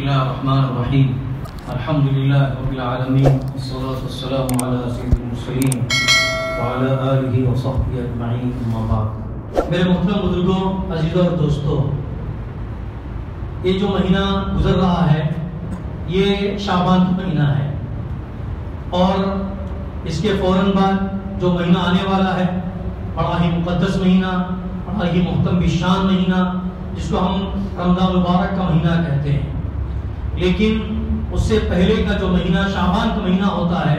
الله الرحمن الرحيم الحمد لله رب العالمين والصلاة والسلام على سيد المرسلين وعلى آله وصحبه أجمعين أما بعد. میرے محترم بزرگوں، عزیزوں اور دوستوں، یہ جو مہینہ گزر رہا ہے یہ شعبان کا مہینہ ہے، اور اس کے فوراً بعد جو مہینہ آنے والا ہے بڑا ہی مقدس مہینہ، بڑا ہی محترم بشان مہینہ، جس کو ہم رمضان مبارک کا مہینہ کہتے ہیں. لیکن اس سے پہلے کا جو مہینہ شعبان کا مہینہ ہوتا ہے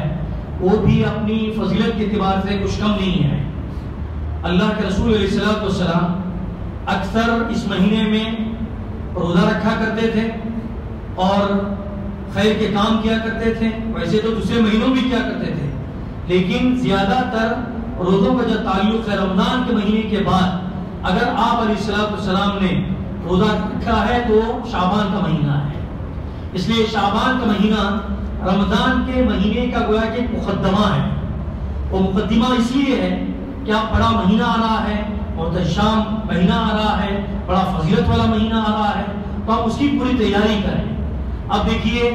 وہ بھی اپنی فضیلت کے اعتبار سے کچھ کم نہیں ہے. اللہ کے رسول علیہ الصلوۃ والسلام اکثر اس مہینے میں روزہ رکھا کرتے تھے اور خیر کے کام کیا کرتے تھے. ویسے تو دوسرے مہینوں بھی کیا کرتے تھے، لیکن زیادہ تر روزوں کا جو تعلق ہے رمضان کے مہینے کے بعد اگر آپ علیہ الصلوۃ والسلام نے روزہ رکھا ہے تو شعبان کا مہینہ ہے. اس لیے شعبان کا مہینہ رمضان کے مہینے کا گویا کہ مقدمہ ہے. وہ مقدمہ اس لیے ہے کہ اب بڑا مہینہ آ رہا ہے، محتشم مہینہ آ رہا ہے، بڑا فضیلت والا مہینہ آ رہا ہے، تو ہم اس کی پوری تیاری کریں. اب دیکھیے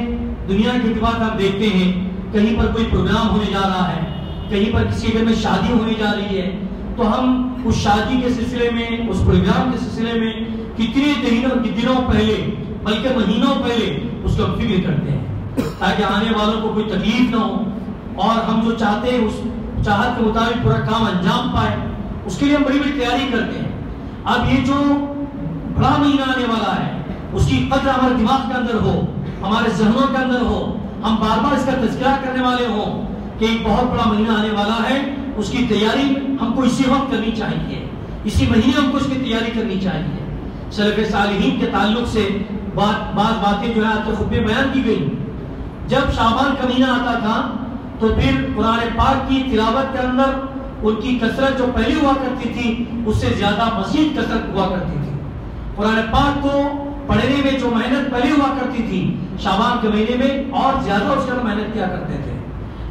دنیا کے اعتبار سے ہم دیکھتے ہیں کہیں پر کوئی پروگرام ہونے جا رہا ہے، کہیں پر کسی گھر میں شادی ہونے جا رہی ہے، تو ہم اس شادی کے سلسلے میں، اس پروگرام کے سلسلے میں کتنے دنوں پہلے بلکہ مہینوں پہلے اس کو فکر کرتے ہیں تاکہ آنے والوں کو کوئی تکلیف نہ ہو اور ہم جو چاہتے ہیں اس چاہت کے مطابق پورا کام انجام پائے. اس کے لیے ہم بڑی بڑی تیاری کرتے ہیں. اب یہ جو بڑا مہینہ آنے والا ہے اس کی قدر ہمارے دماغ کے اندر ہو، ہمارے ذہنوں کے اندر ہو، ہم بار بار اس کا تذکرہ کرنے والے ہوں کہ ایک بہت بڑا مہینہ آنے والا ہے. اس کی تیاری ہم کو اسی وقت کرنی چاہیے، اسی مہینے ہم کو اس کی تیاری کرنی چاہیے. سلف صالحین کے تعلق سے بعض باتیں جو ہے آپ کے خطبے بیان کی گئی. جب شعبان کا مہینہ آتا تھا تو پھر قرآن پاک کی تلاوت کے اندر ان کی کثرت جو پہلے ہوا کرتی تھی اس سے زیادہ مزید کثرت ہوا کرتی تھی. قرآن پاک کو پڑھنے میں جو محنت پہلے ہوا کرتی تھی شعبان کے مہینے میں اور زیادہ اس کا محنت کیا کرتے تھے.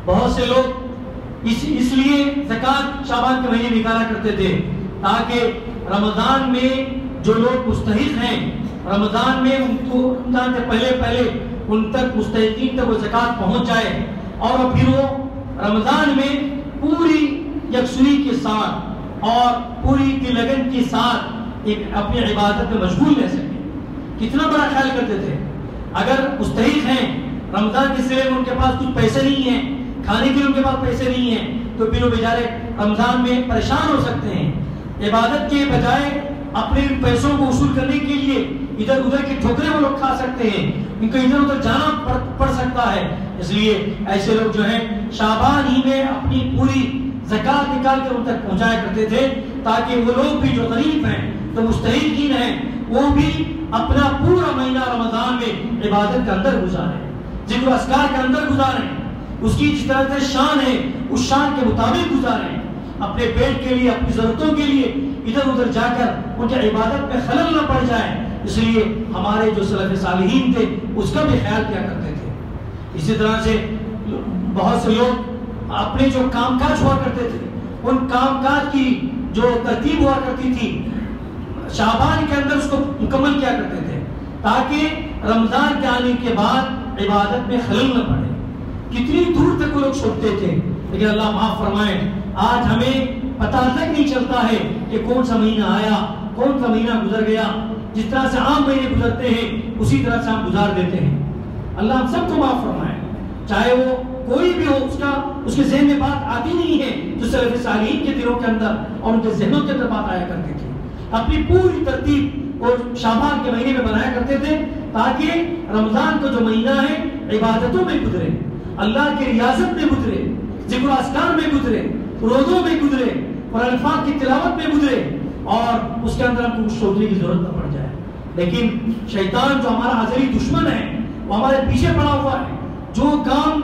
بہت سے لوگ اس لیے زکوٰۃ شعبان کے مہینے نکالا کرتے تھے تاکہ رمضان میں جو لوگ مستحق ہیں، رمضان میں ان کو رمضان سے پہلے ان تک مستحقین تک وہ زکوٰۃ پہنچ جائے اور پھر وہ رمضان میں پوری یکسوئی کے ساتھ اور پوری لگن کے ساتھ اپنی عبادت میں مشغول رہ سکیں. کتنا بڑا خیال کرتے تھے. اگر مستحق ہیں رمضان کے سلسلے میں ان کے پاس کچھ پیسے نہیں ہیں، کھانے کے لیے ان کے پاس پیسے نہیں ہیں، تو پھر وہ بیچارے رمضان میں پریشان ہو سکتے ہیں. عبادت کے بجائے اپنے پیسوں کو وصول کرنے کے لیے ادھر ادھر کی ٹھوکریں وہ لوگ کھا سکتے ہیں، ان کو ادھر ادھر جانا پڑ سکتا ہے. اس لیے ایسے لوگ جو ہیں شعبان ہی میں اپنی پوری زکوٰۃ نکال کر ان تک پہنچایا کرتے تھے تاکہ وہ لوگ بھی جو غریب ہیں، جو مستحقین ہیں، وہ بھی اپنا پورا مہینہ رمضان میں عبادت کے اندر گزاریں، ذکر و اذکار کے اندر گزاریں. اس کی جس طرح سے شان ہے اس شان کے مطابق گزاریں. اپنے پیٹ کے لیے، اپنی ضرورتوں کے لیے ادھر ادھر جا کر ان کی عبادت میں خلل نہ پڑ جائے. اس لیے ہمارے جو سلف صالحین تھے اس کا بھی خیال کیا کرتے تھے. اسی طرح سے بہت سے لوگ اپنے جو کام کاج ہوا کرتے تھے ان کام کاج کی جو ترتیب ہوا کرتی تھی شعبان کے اندر اس کو مکمل کیا کرتے تھے تاکہ رمضان کے آنے کے بعد عبادت میں خلل نہ پڑے. کتنی دور تک وہ لوگ چھوڑتے تھے، لیکن اللہ معاف فرمائے آج ہمیں پتہ تک نہیں چلتا ہے کہ کون سا مہینہ آیا، کون سا مہینہ گزر گیا. جس طرح سے عام مہینے گزرتے ہیں اسی طرح سے ہم گزار دیتے ہیں. اللہ ہم سب کو معاف فرمائے. چاہے وہ کوئی بھی ہو، اس کے ذہن میں بات آتی نہیں ہے جو سلف صالحین کے دلوں کے اندر اور ان کے ذہنوں کے اندر بات آیا کرتی تھی. اپنی پوری ترتیب اور شعبان کے مہینے میں بنایا کرتے تھے تاکہ رمضان کا جو مہینہ ہے عبادتوں میں گزرے، اللہ کی ریاضت میں گزرے، ذکر و اذکار میں گزرے، روزوں میں گزرے، قرآن پاک کی تلاوت میں گزرے اور اس کے اندر ہم کو کچھ سوچنے کی ضرورت نہ پڑ جائے. لیکن شیطان جو ہمارا ازلی دشمن ہے وہ ہمارے پیچھے پڑا ہوا ہے. جو کام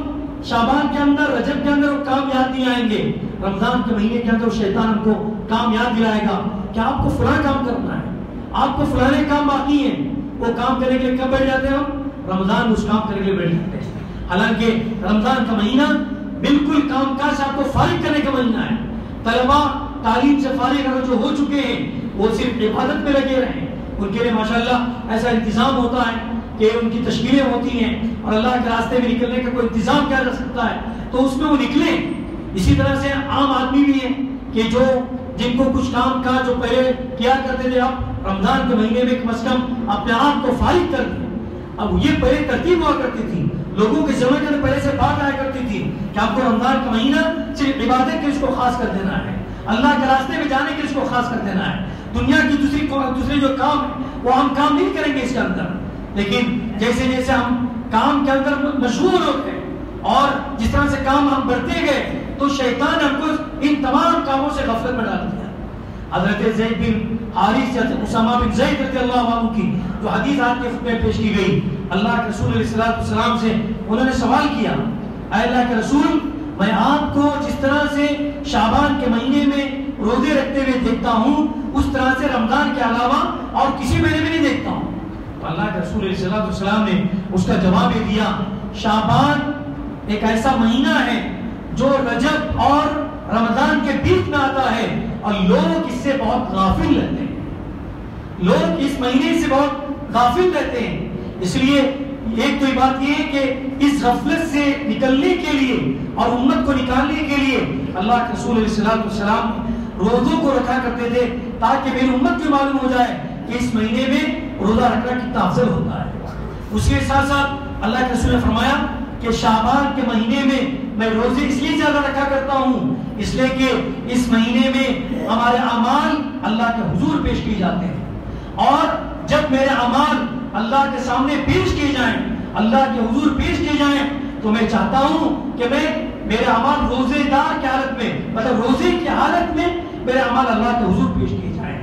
شعبان کے اندر، رجب کے اندر وہ کام یاد نہیں آئیں گے، رمضان کے مہینے کے اندر شیطان ہم کو کام یاد دلائے گا کہ آپ کو فلاں کام کرنا ہے، آپ کو فلانے کام باقی ہیں. وہ کام کرنے کے لیے کب بیٹھ جاتے ہیں ہم؟ رمضان میں اس کام کرنے کے لیے بیٹھ جاتے ہیں. حالانکہ رمضان کا مہینہ بالکل کام کاج سے آپ کو فارغ کرنے کا مہینہ ہے. طلباء تعلیم سے فارغ اگر جو ہو چکے ہیں وہ صرف عبادت میں لگے رہیں. ان کے لیے ماشاءاللہ ایسا انتظام ہوتا ہے کہ ان کی تشکیلیں ہوتی ہیں اور اللہ کے راستے میں نکلنے کا کوئی انتظام کیا جا سکتا ہے تو اس میں وہ نکلیں۔ اسی طرح سے عام آدمی بھی ہیں کہ جن کو کچھ کام کا جو پہلے کیا کرتے تھے اب رمضان کے مہینے میں کم از کم اپنے آپ کو فارغ کر دیں۔ اب یہ پہلے ترتیب ہوا کرتی تھی، لوگوں کے ذہن میں پہلے سے بات آیا کرتی تھی کہ آپ کو رمضان کا مہینہ صرف عبادت کے اس کو خاص کر دینا ہے، اللہ کے راستے میں جانے کے اس کو خاص کر دینا ہے، دنیا کی دوسری جو کام ہے وہ ہم کام نہیں کریں گے اس کے اندر۔ لیکن جیسے جیسے ہم کام کے اندر مشغول ہوتے ہیں اور جس طرح سے کام ہم بڑھتے گئے تو شیطان ہم کو ان تمام کاموں سے غفلت میں ڈال دیا۔ حضرت زید بن حارث یا اسامہ بن زید رضی اللہ عنہ کی جو حدیث آج کے خطبے میں پیش کی گئی، اللہ کے رسول علیہ السلام سے انہوں نے سوال کیا، اے اللہ کے رسول، میں آپ کو جس طرح سے شعبان کے مہینے میں روزے رکھتے ہوئے دیکھتا ہوں اس طرح سے رمضان کے علاوہ اور کسی مہینے میں نہیں دیکھتا ہوں۔ تو اللہ کے رسول علیہ السلام نے اس کا جواب یہ دیا، شعبان ایک ایسا مہینہ ہے جو رجب اور رمضان کے بیچ میں آتا ہے اور لوگ اس سے بہت غافل رہتے ہیں، لوگ اس مہینے سے بہت غافل رہتے ہیں۔ اس لیے ایک تو یہ بات یہ ہے کہ اس غفلت سے نکلنے کے لیے اور امت کو نکالنے کے لیے اللہ کے رسول علیہ السلام روزوں کو رکھا کرتے تھے تاکہ میری امت کو معلوم ہو جائے کہ اس مہینے میں روزہ رکھنا کتنا افضل ہوتا ہے۔ اس کے ساتھ ساتھ اللہ کے رسول نے فرمایا کہ شعبان کے مہینے میں روزے اس لیے زیادہ رکھا کرتا ہوں اس لیے کہ اس مہینے میں ہمارے اعمال اللہ کے حضور پیش کیے جاتے ہیں، اور جب میرے اعمال اللہ کے سامنے پیش کیے جائیں، اللہ کے حضور پیش کیے جائیں، تو میں چاہتا ہوں کہ میرے اعمال روزے دار کی حالت میں، مطلب روزے کی حالت میں میرے اعمال اللہ کے حضور پیش کیے جائیں۔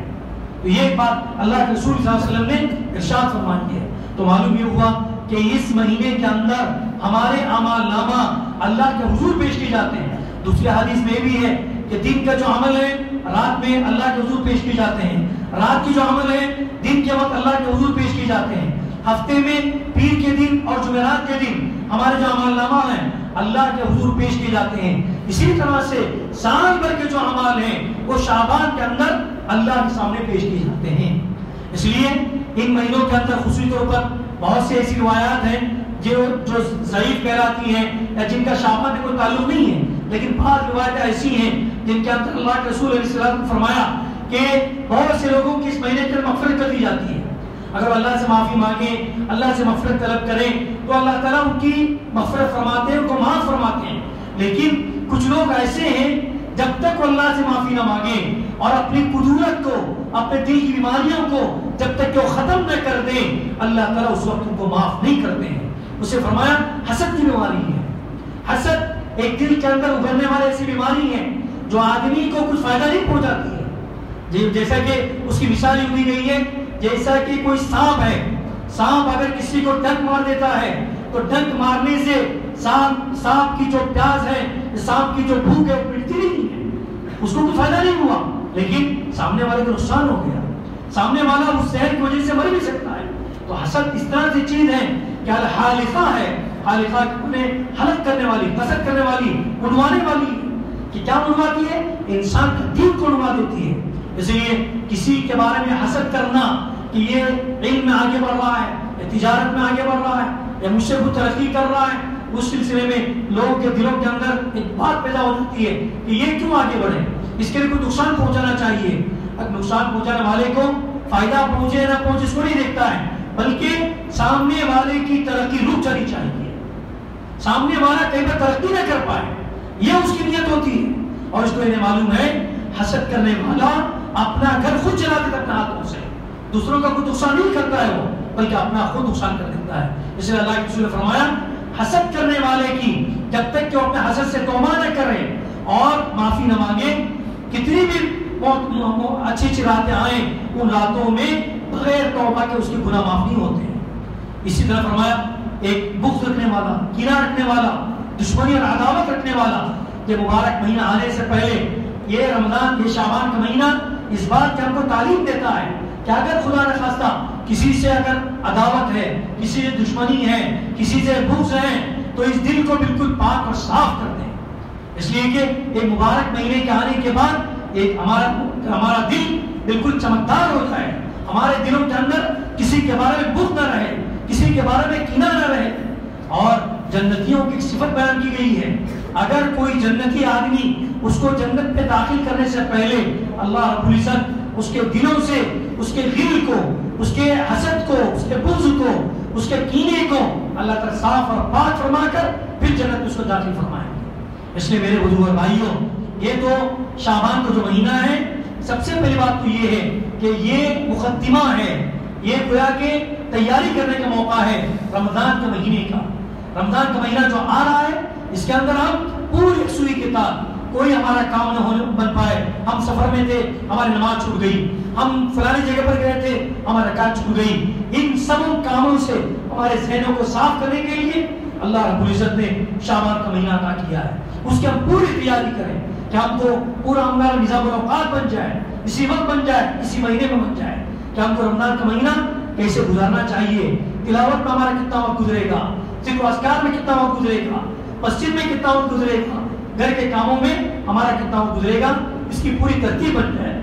تو یہ ایک بات اللہ کے رسول صلی اللہ علیہ وسلم نے ارشاد فرمائی ہے۔ تو معلوم یہ ہوا کہ اس مہینے کے اندر ہمارے اعمال نامہ اللہ کے حضور پیش کیے جاتے ہیں۔ دوسری حدیث میں بھی ہے کہ دن کا جو عمل ہے رات میں اللہ کے حضور پیش کیے جاتے ہیں، رات کی جو عمل ہے دن کے وقت اللہ کے حضور پیش کیے جاتے ہیں۔ ہفتے میں پیر کے دن اور جمعرات کے دن ہمارے جو عمل نامہ ہیں اللہ کے حضور پیش کیے جاتے ہیں۔ اسی طرح سے سال بھر کے جو اعمال ہیں وہ شعبان کے اندر اللہ کے سامنے پیش کیے جاتے ہیں۔ اس لیے ان مہینوں کے اندر خصوصی طور پر بہت سے ایسی روایات ہیں جو ضعیف کہلاتی ہیں یا جن کا شعبان میں کوئی تعلق نہیں ہے، لیکن بعض روایتیں ایسی ہیں جن کے اندر اللہ کے رسول علیہ السلام نے فرمایا کہ بہت سے لوگوں کی اس مہینے کے اندر مغفرت کر دی جاتی ہے۔ اگر اللہ سے معافی مانگیں، اللہ سے مغفرت طلب کریں تو اللہ تعالیٰ ان کی مغفرت فرماتے ہیں، ان کو معاف فرماتے ہیں۔ لیکن کچھ لوگ ایسے ہیں جب تک وہ اللہ سے معافی نہ مانگیں اور اپنی قدرت کو، اپنے دل کی بیماریوں کو جب تک کہ وہ ختم نہ کر دیں، اللہ تعالیٰ اس وقت ان کو معاف نہیں کرتے ہیں۔ اسے فرمایا حسد کی بیماری ہے۔ حسد ایک دل کے اندر ابھرنے والی ایسی بیماری ہے جو آدمی کو کچھ فائدہ نہیں پہنچاتی ہے۔ جیسا کہ اس کی مثال دی گئی ہے، جیسا کہ کوئی سانپ ہے، سانپ اگر کسی کو ڈنک مار دیتا ہے تو ڈنک مارنے سے سانپ کی جو پیاس ہے، سانپ کی جو بھوک ہے وہ مٹتی نہیں ہے، اس کو کوئی فائدہ نہیں ہوا، لیکن سامنے والے کو نقصان ہو گیا، سامنے والا اس زہر کی وجہ سے مر بھی سکتا ہے۔ تو حسد اس طرح سے چیز ہے کہ الحالقہ ہے، حالقہ میں حلق کرنے والی، قصد کرنے والی، منوانے والی، کہ کیا منواتی ہے؟ انسان کا دین کو منوا دیتی ہے۔ اس لیے کسی کے بارے میں حسد کرنا کہ یہ علم میں آگے بڑھ رہا ہے یا تجارت میں آگے بڑھ رہا ہے یا مجھ سے کوئی ترقی کر رہا ہے، اس سلسلے میں لوگوں کے دلوں کے اندر ایک بات پیدا ہو جاتی ہے کہ یہ کیوں آگے بڑھے، اس کے لیے کوئی نقصان پہنچانا چاہیے۔ اگر نقصان پہنچانے والے کو فائدہ پہنچے نہ پہنچے اس کو نہیں دیکھتا ہے، بلکہ سامنے والے کی ترقی رک جانی چاہیے، سامنے والا کہیں پر ترقی نہ کر پائے، یہ اس کی نیت ہوتی ہے۔ اور اس کو انہیں معلوم ہے حسد کرنے والا اپنا گھر خود چلا دیتا اپنے ہاتھوں سے، دوسروں کا کوئی نقصان نہیں کرتا ہے وہ، بلکہ اپنا خود نقصان کر دیتا ہے۔ اس لیے اللہ کے رسول نے فرمایا حسد کرنے والے کی جب تک کہ وہ اپنے حسد سے توبہ نہ کرے اور معافی نہ مانگے، کتنی بھی بہت اچھی راتیں آئیں، ان راتوں میں بغیر توبہ کے اس کے گناہ معاف نہیں ہوتے ہیں۔ اسی طرح فرمایا ایک بغض رکھنے والا، کینہ رکھنے والا، دشمنی اور عداوت رکھنے والا، یہ مبارک مہینہ آنے سے پہلے یہ رمضان، یہ شعبان کا مہینہ اس بات کی ہم کو تعلیم دیتا ہے کہ اگر خدا نخواستہ کسی سے اگر عداوت ہے، کسی سے دشمنی ہے، کسی سے بغض ہے، تو اس دل کو بالکل پاک اور صاف کر دیں۔ اس لیے کہ ایک مبارک مہینے کے آنے کے بعد ایک ہمارا دل بالکل چمکدار ہوتا ہے، ہمارے دلوں کے اندر کسی کے بارے میں بغض نہ رہے، کسی کے بارے میں کینہ نہ رہے. اور جنتیوں کی صفت بیان کی گئی ہے، اگر کوئی جنتی آدمی اس کو جنت میں داخل کرنے سے پہلے اللہ رب العزت اس کے دلوں سے اس کے دل کو، اس کے حسد کو، اس کے بغض کو، اس کے کینے کو اللہ تعالیٰ صاف اور پاک فرما کر پھر جنت میں اس کو داخل فرمائیں گے. اس لیے میرے بزرگ بھائیوں، یہ تو شعبان کا جو مہینہ ہے، سب سے پہلی بات تو یہ ہے کہ یہ مقدمہ ہے، یہ گویا کہ تیاری کرنے کا موقع ہے رمضان کے مہینے کا. رمضان کا مہینہ جو آ رہا ہے، اس کے اندر ہم پوری سوئی کتاب، کوئی ہمارا کام نہ بن پائے. ہم سفر میں تھے، ہماری نماز چھوٹ گئی، ہم فلانی جگہ پر گئے تھے، ہماری رکعت چھوٹ گئی. ان سب کاموں سے ہمارے ذہنوں کو صاف کرنے کے لیے اللہ رب العزت نے شعبان کا مہینہ عطا کیا ہے. اس کی ہم پوری تیاری کریں کہ ہم کو پورا ہمارا نظام الاوقات بن جائے، اسی وقت بن جائے، اسی مہینے میں بن جائے کہ ہم کو رمضان کا مہینہ کیسے گزارنا چاہیے. تلاوت میں ہمارا کتنا وقت گزرے گا، ذکر و اذکار میں کتنا وقت گزرے گا، مسجد میں کتنا وقت گزرے گا، گھر کے کاموں میں ہمارا کتنا وقت گزرے گا، اس کی پوری ترتیب بن جائے.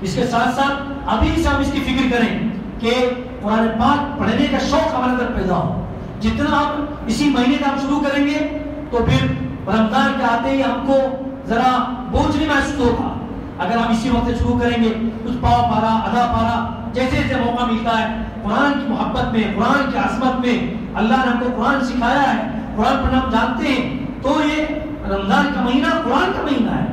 اس کے ساتھ ساتھ ابھی سے ہم اس کی فکر کریں کہ قرآن پاک پڑھنے کا شوق ہمارے اندر پیدا ہو. جتنا ہم اسی مہینے کا ہم شروع کریں گے تو پھر رمضان کے آتے ہی ہم کو ذرا بوجھ نہیں محسوس ہوگا. اگر ہم اسی وقت شروع کریں گے، کچھ پاؤ پارا آدھا پارا جیسے جیسے موقع ملتا ہے، قرآن کی محبت میں، قرآن کی عظمت میں، اللہ نے ہم کو قرآن سکھایا ہے، قرآن پڑھنا ہم جانتے ہیں، تو یہ رمضان کا مہینہ قرآن کا مہینہ ہے.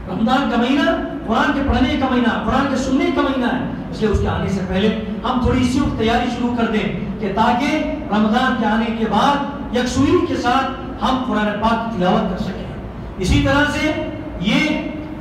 رمضان کا مہینہ قرآن کے پڑھنے کا مہینہ، قرآن کے سننے کا مہینہ ہے. اس لیے اس کے آنے سے پہلے ہم تھوڑی اسی وقت تیاری شروع کر دیں کہ تاکہ رمضان کے آنے کے بعد یکسوئی کے ساتھ ہم قرآن پاک کی تلاوت کر سکیں. اسی طرح سے یہ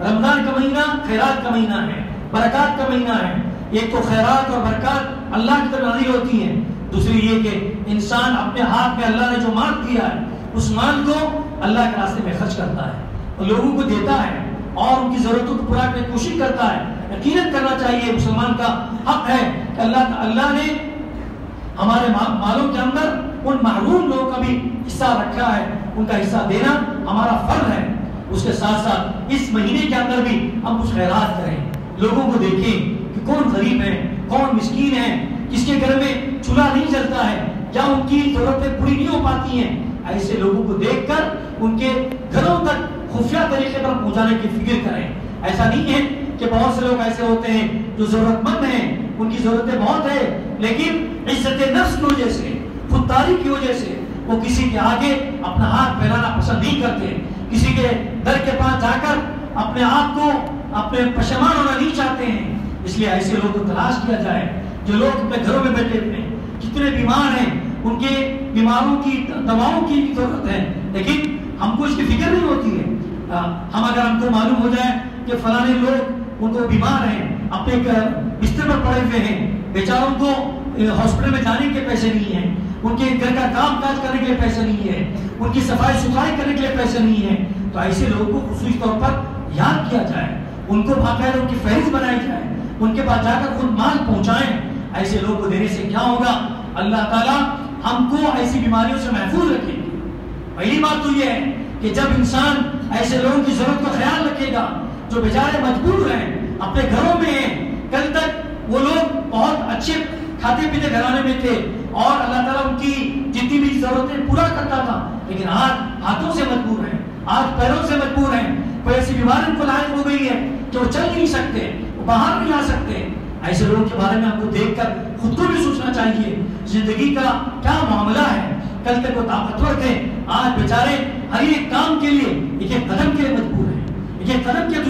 رمضان کا مہینہ خیرات کا مہینہ ہے، برکات کا مہینہ ہے. ایک تو خیرات اور برکات اللہ کی طرف نازل ہوتی ہیں، دوسری یہ کہ انسان اپنے ہاتھ میں اللہ نے جو مال دیا ہے اس مال کو اللہ کے راستے میں خرچ کرتا ہے اور لوگوں کو دیتا ہے اور ان کی ضرورتوں کو پورا کرنے کی کوشش کرتا ہے. یقیناً کرنا چاہیے، مسلمان کا حق ہے کہ اللہ نے ہمارے مالوں کے اندر ان محروم لوگوں کا بھی حصہ رکھا ہے، ان کا حصہ دینا ہمارا فرض ہے. اس کے ساتھ ساتھ اس مہینے کے اندر بھی ہم کچھ خیرات کریں، لوگوں کو دیکھیں کہ کون غریب ہے، کون مسکین ہے، کس کے گھر میں چولہا نہیں جلتا ہے یا ان کی ضرورتیں پوری نہیں ہو پاتی ہیں. ایسے لوگوں کو دیکھ کر ان کے گھروں تک خفیہ طریقے پر پہنچانے کی فکر کریں. ایسا نہیں ہے کہ بہت سے لوگ ایسے ہوتے ہیں جو ضرورت مند ہیں، ان کی ضرورتیں بہت ہیں، لیکن عزت نفس کی وجہ سے، خودداری کی وجہ سے وہ کسی کے آگے اپنا ہاتھ پھیلانا پسند نہیں کرتے، کسی کے در کے پاس جا کر اپنے آپ کو اپنے پشیمان ہونا نہیں چاہتے ہیں. اس لیے ایسے لوگوں کو تلاش کیا جائے جو لوگ اپنے گھروں میں بیٹھے ہوئے ہیں، کتنے بیمار ہیں، ان کے بیماروں کی دواؤں کی ضرورت ہے، لیکن ہم کو اس کی فکر نہیں ہوتی ہے. ہم کو معلوم ہو جائے کہ فلانے لوگ ان کو بیمار ہیں، اپنے بستر پر پڑے ہوئے ہیں، بیچاروں کو ہاسپٹل میں جانے کے پیسے نہیں ہیں، ان کے گھر کا کام کاج کرنے کے لیے پیسے نہیں ہے، ان کی صفائی ستھرائی کرنے کے لیے پیسے نہیں ہے، تو ایسے لوگوں کو خصوصی طور پر یاد کیا جائے، ان کو باقاعدہ ان کی فہرست بنائی جائے، ان کے پاس جا کر خود مال پہنچائیں. ایسے لوگوں کو دینے سے کیا ہوگا؟ اللہ تعالیٰ ہم کو ایسی بیماریوں سے محفوظ رکھے گی. پہلی بات تو یہ ہے کہ جب انسان ایسے لوگوں کی ضرورت کا خیال رکھے گا جو بیچارے مجبور ہیں، اپنے گھروں میں ہیں، کل تک وہ لوگ بہت اچھے کھاتے پیتے گھرانے میں تھے اور اللہ تعالیٰ ان کی جتنی بھی ضرورتیں پورا کرتا تھا، لیکن آج ہاتھوں سے مجبور ہیں، آج پیروں سے مجبور ہیں، کوئی ایسی بیماری کو لاحق ہو گئی ہے کہ وہ چل نہیں سکتے، وہ باہر نہیں آ سکتے. ایسے لوگوں کے بارے میں ہم کو دیکھ کر خود کو بھی سوچنا چاہیے زندگی کا کیا معاملہ ہے. کل تک وہ طاقتور تھے، آج بیچارے ہر ایک کام کے لیے ایک ایک قدم کے لیے مجبور ہیں، ایک ایک قدم کے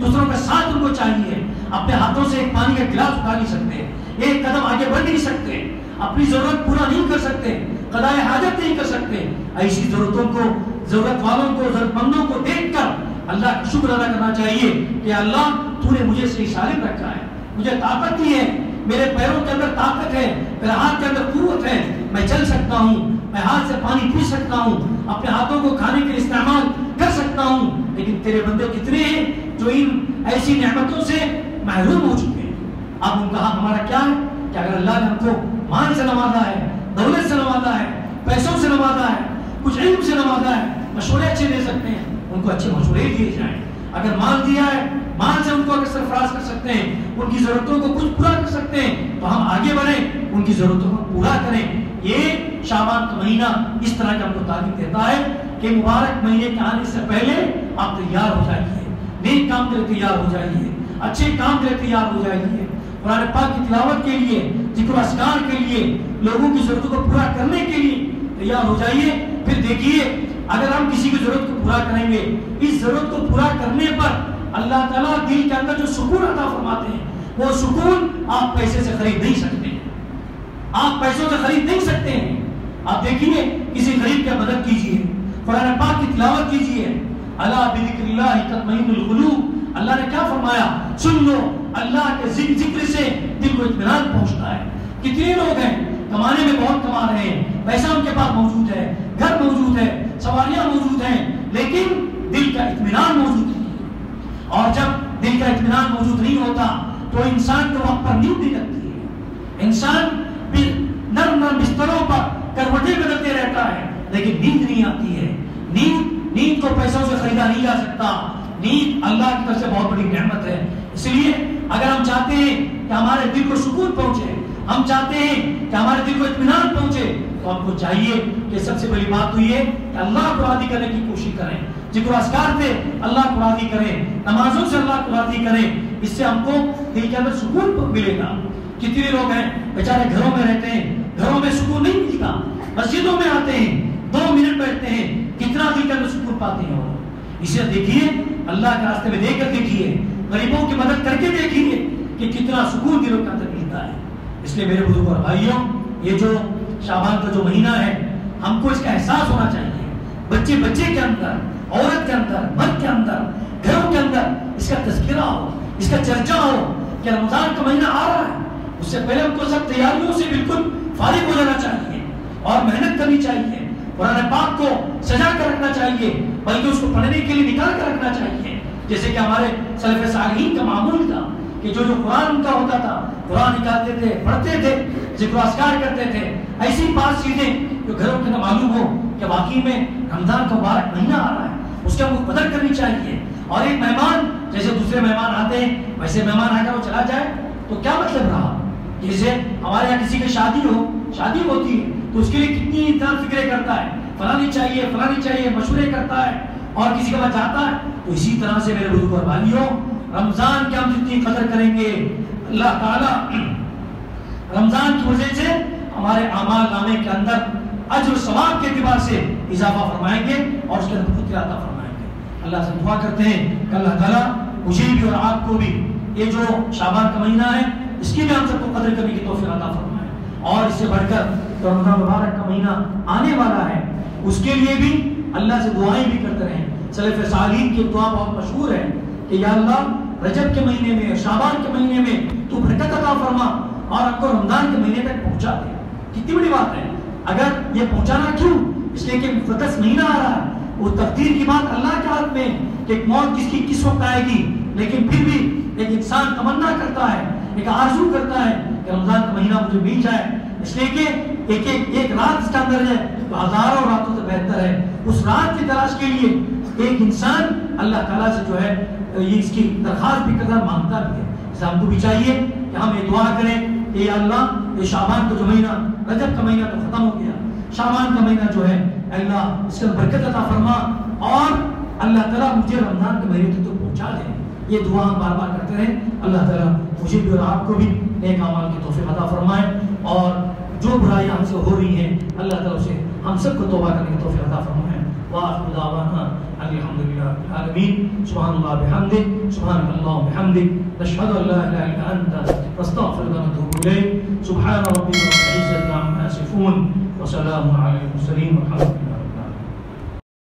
دوسروں کا ساتھ ان کو چاہیے. اپنے ہاتھوں سے ایک پانی کا گلاس اٹھا نہیں سکتے، ایک قدم آگے بڑھ نہیں سکتے، اپنی ضرورت پورا نہیں کر سکتے، قضائے حاجت نہیں کر سکتے. ایسی ضرورتوں کو، ضرورت والوں کو، ضرورت مندوں کو دیکھ کر اللہ کا شکر ادا کرنا چاہیے کہ اللہ تو نے مجھے صحیح سالم رکھا ہے، مجھے طاقت دی ہے، میرے پیروں کے اندر طاقت ہے، میرے ہاتھ کے اندر قوت ہے، میں چل سکتا ہوں، میں ہاتھ سے پانی پی سکتا ہوں، اپنے ہاتھوں کو کھانے کے لیے استعمال کر سکتا ہوں. لیکن تیرے بندے کتنے ہیں جو ان ایسی نعمتوں سے محروم ہو چکے ہیں. اب ان کا حق ہمارا کیا ہے کہ اگر اللہ نے ہم کو مال سے نوازا ہے، دولت سے نوازا ہے، پیسوں سے نوازا ہے، کچھ علم سے نوازا ہے، مشورے اچھے دے سکتے ہیں، ان کو اچھے مشورے دیے جائیں. اگر مال دیا ہے مال سے ان کو اگر سرفراز کر سکتے ہیں، ان کی ضرورتوں کو کچھ پورا کر سکتے ہیں، تو ہم آگے بڑھیں، ان کی ضرورتوں کو پورا کریں۔ یہ شعبان کا مہینہ اس طرح کا ہم کو تعلیم دیتا ہے کہ مبارک مہینے کے آنے سے پہلے آپ تیار ہو جائیے، نیک کام کے لیے تیار ہو جائیے، اچھے کام کے لیے تیار ہو جائیے، قرآن پاک کی تلاوت کے لیے، ذکر و اذکار کے لیے، لوگوں کی ضرورتوں کو پورا کرنے کے لیے تیار ہو جائیے۔ پھر دیکھیے اگر ہم کسی کی ضرورت کو پورا کریں گے، اس ضرورت کو پورا کرنے پر اللہ تعالیٰ دل کے اندر جو سکون عطا فرماتے ہیں، وہ سکون آپ پیسے سے خرید نہیں سکتے، آپ پیسوں سے خرید نہیں سکتے ہیں۔ آپ دیکھیے کسی غریب کی مدد کیجیے، قرآن پاک کی تلاوت کیجیے۔ الا بذکر اللہ تطمئن القلوب، اللہ نے کیا فرمایا؟ سن لو، اللہ کے ذکر سے دل کو اطمینان پہنچتا ہے۔ کتنے لوگ ہیں کمانے میں بہت کما رہے ہیں، پیسہ ان کے پاس موجود ہے، گھر موجود ہے، سواریاں موجود ہیں، لیکن دل کا اطمینان موجود نہیں ہے۔ اور جب دل کا اطمینان موجود نہیں ہوتا تو انسان کو وقت پر نیند نہیں لگتی ہے، انسان نرم نرم بستروں پر کروٹیں بدلتے رہتا ہے، لیکن نیند نہیں آتی ہے۔ نیند کو پیسوں سے خریدا نہیں جا سکتا، نیند اللہ کی طرف سے بہت بڑی نعمت ہے۔ اس لیے اگر ہم چاہتے ہیں کہ ہمارے دل کو سکون پہنچے، ہم چاہتے ہیں کہ ہمارے دل کو اطمینان پہنچے، تو ہم کو چاہیے کہ سب سے بڑی بات تو یہ کہ اللہ کو راضی کرنے کی کوشش کریں، ذکر و اذکار سے اللہ کو راضی کریں، نمازوں سے اللہ کو راضی کریں۔ اس سے ہم کو دل کے اندر سکون ملے گا۔ کتنے لوگ ہیں بیچارے گھروں میں رہتے ہیں، گھروں میں سکون نہیں ملتا، مسجدوں میں آتے ہیں، 2 منٹ بیٹھتے ہیں، کتنا دل کے اندر سکون پاتے ہیں وہ۔ اسے دیکھیے اللہ کے راستے میں دے کر دیکھیے، غریبوں کی مدد کر کے دیکھیے کہ کتنا سکون دلوں کے اندر ملتا ہے۔ اس لیے میرے بزرگوں اور بھائیوں، یہ جو شعبان کا جو مہینہ ہے، ہم کو اس کا احساس ہونا چاہیے، بچے کے اندر، عورت کے اندر، مرد کے اندر، گھروں کے اندر اس کا تذکرہ ہو، اس کا چرچا ہو کہ رمضان کا مہینہ آ رہا ہے۔ اس سے پہلے ہم کو سب تیاریوں سے بالکل فارغ ہو جانا چاہیے اور محنت کرنی چاہیے، قرآن پاک کو سجا کر رکھنا چاہیے، بلکہ اس کو پڑھنے کے لیے نکال کر رکھنا چاہیے، جیسے کہ ہمارے سلف صالحین کا معمول تھا کہ جو قرآن کا ہوتا تھا، قرآن نکالتے تھے، پڑھتے تھے، ذکر و اذکار کرتے تھے۔ ایسی 5 چیزیں جو گھروں کے اندر معلوم ہو کہ واقعی میں رمضان کا مبارک مہینہ آ رہا ہے، اس کا ہم کو قدر کرنی چاہیے۔ اور ایک مہمان جیسے دوسرے مہمان آتے ہیں ویسے مہمان آ کر وہ چلا جائے تو کیا مطلب رہا؟ جیسے ہمارے یہاں کسی کی شادی ہوتی ہے تو اس کے لیے کتنی انسان فکرے کرتا ہے، فلانی چاہیے، مشورے کرتا ہے اور کسی کے بعد جاتا ہے۔ تو اسی طرح سے میرے بزرگوں اور بھائیوں، رمضان کی ہم جتنی قدر کریں گے، اللہ تعالیٰ رمضان کی وجہ سے ہمارے اعمال نامے کے اندر اجر و ثواب کے اعتبار سے اضافہ فرمائیں گے اور اس کے اندر خود عطا فرمائیں گے۔ اللہ سے دعا کرتے ہیں کہ اللہ تعالیٰ مجھے بھی اور آپ کو بھی یہ جو شعبان کا مہینہ ہے اس کی بھی ہم سب کو قدر کرنے کی توفیق عطا فرمائے، اور اس سے بڑھ کر جو رمضان مبارک کا مہینہ آنے والا ہے اس کے لیے بھی اللہ سے دعائیں بھی کرتے رہیں۔ سلف صالحین کی دعا بہت مشہور ہے کہ یا اللہ رجب کے مہینے میں، شعبان کے مہینے میں تو برکت عطا فرما اور ہم کو رمضان کے مہینے تک پہنچا دے۔ کتنی بڑی بات ہے، اگر یہ پہنچانا کیوں؟ اس لیے کہ مقدس مہینہ آ رہا ہے، وہ تقدیر کی بات اللہ کے ہاتھ میں کہ موت کس کی کس وقت آئے گی، لیکن پھر بھی ایک انسان تمنا کرتا ہے، ایک آرزو کرتا ہے کہ رمضان کا مہینہ مجھے مل جائے، اس لیے کہ ایک رات اس کے اندر ہے تو ہزاروں راتوں سے بہتر ہے۔ اس رات کی تلاش کے لیے ایک انسان اللہ تعالیٰ سے جو ہے یہ اس کی درخواست بھی کرتا مانگتا بھی ہے۔ اس ہم کو بھی چاہیے کہ ہم یہ دعا کریں کہ یا اللہ یہ شعبان کا جو مہینہ، رجب کا مہینہ تو ختم ہو گیا، شعبان کا مہینہ جو ہے اللہ اس کا برکت عطا فرما اور اللہ تعالیٰ مجھے رمضان کے مہینے تک تو پہنچا دے۔ یہ دعا ہم بار بار کرتے رہیں۔ اللہ تعالیٰ مجھے بھی اور آپ کو بھی نیک اعمال کی توفیق عطا فرمائے، اور جو برائیاں ہم سے ہو رہی ہیں اللہ تعالیٰ سے ہم سب کو توبہ کرنے کی توفیق عطا فرمائے۔ وآخر دعوانا الحمدللہ رب العالمین۔ سبحان اللہ بحمدہ، سبحانک اللہم بحمدک، نشہد ان لا الہ الا انت، نستغفرک ونتوب الیک۔ سبحان ربک رب العزة عما یصفون، وسلام علی المرسلین والحمد للہ۔